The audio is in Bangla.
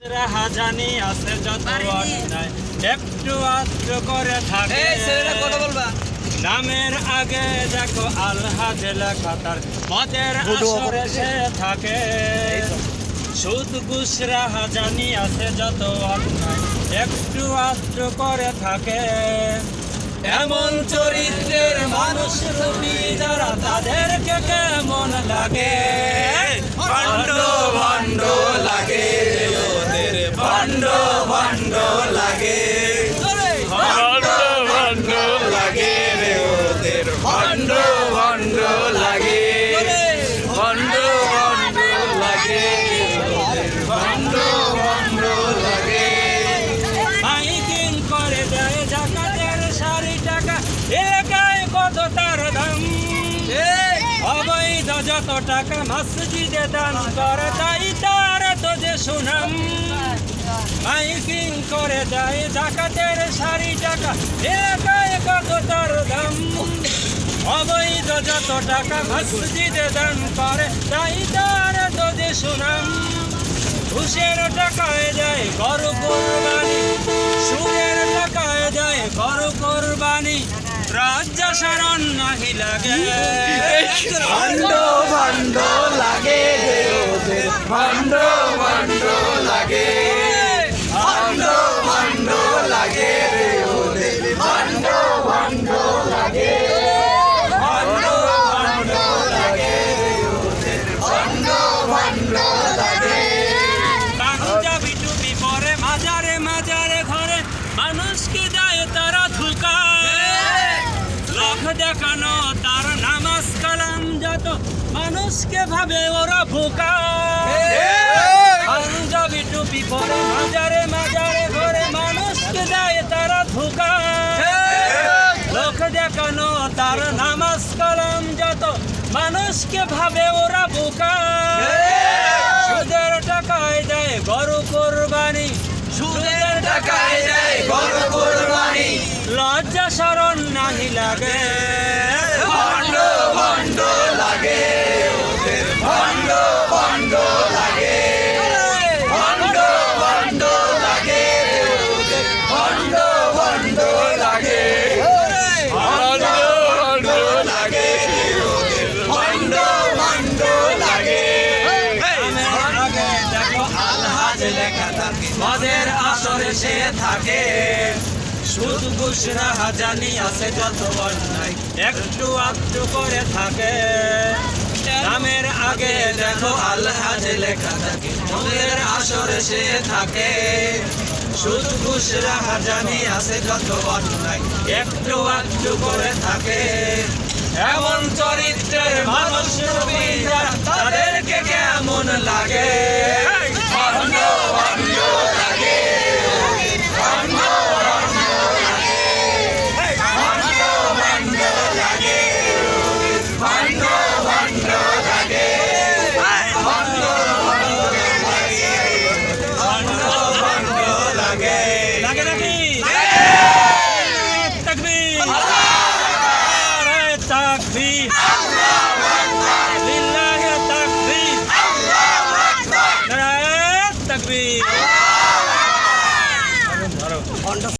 রাহাজানি আছে যত অন্যায় একটু আস্তে করে থাকে নামের আগে দেখো আলহাজ লেখা তার মদের আসরে সে থাকে সুদ ঘুষ রাহাজানি আছে যত অন্যায় একটু আস্তে করে থাকে এমন চরিত্রের মানুষ রবি যারা তাদেরকে কেমন লাগে ভণ্ড ভণ্ড লাগে ওদের ভণ্ড ভণ্ড লাগে ভণ্ড ভণ্ড লাগে রে ওদের ভণ্ড ভণ্ড লাগে ভণ্ড ভণ্ড লাগে ভণ্ড ভণ্ড লাগে মাইকিং করে দেয় জাকাতের সারি টাকা এলাকায় কত তার দাম অবৈধ যত টাকা মসজিদে দান করে তাই তার তো যে সুনাম মাইকিং করে দেয় জাকাতের সারি টাকা এলাকায় কত তার দাম অবৈধ যত টাকা মসজিদে দান করে তাই তার তো যে সুনাম ঘুষের টাকায় দেয় গরু কোরবানি সুদের টাকায় দেয় গরু কোরবানি রাজ্য শরণ নাহি লাগে ভণ্ড ভণ্ড লাগে ওদের ভণ্ড ভণ্ড লাগে ভণ্ড ভণ্ড লাগে ওদের ভণ্ড ভণ্ড লাগে ভণ্ড ভণ্ড লাগে ওদের ভণ্ড ভণ্ড লাগে পাঞ্জাবি টুপি পরে মাজারে মাজারে ঘরে মানুষকে দেয় তারা ধোঁকা লোক দেখানো তার নামাজ কালাম যত মানুষকে ভাবে ওরা বোকা পাঞ্জাবি টুপি পরে মাজারে মাজারে ঘরে মানুষকে দেয় তারা ধোঁকা লোক দেখানো তার নামাজ কালাম যত মানুষকে ভাবে ওরা বোকা সুদের টাকায় দেয় গরু কোরবানি সুদের টাকায় দেয় গরু কোরবানি লজ্জা শরণ নাহি লাগে ভণ্ড ভণ্ড লাগে ওদের ভণ্ড ভণ্ড লাগে ভণ্ড ভণ্ড লাগে ওদের ভণ্ড ভণ্ড লাগে ভণ্ড ভণ্ড লাগে ওদের ভণ্ড ভণ্ড লাগে আগে দেখো আলহাজ লেখা থাকে মদের আসরে সে থাকে সুদ ঘুষ রাহাজানি আছে যত অন্যায় একটু আধটু করে থাকে নামের আগে দেখো আলহাজ লেখা থাকে মদের আসরে সে থাকে সুদ ঘুষ রাহাজানি আছে যত অন্যায় একটু আধটু করে থাকে এমন চরিত্রের মানুষ রবি যারা তাদেরকে কেমন লাগে ভণ্ড ভণ্ড লাগে ভণ্ড ভণ্ড লাগে ভণ্ড ভণ্ড লাগে ভণ্ড ভণ্ড লাগে ভণ্ড ভণ্ড লাগে ভণ্ড ভণ্ড লাগে লাগে নাকি তাকবীর নারে তাকবীর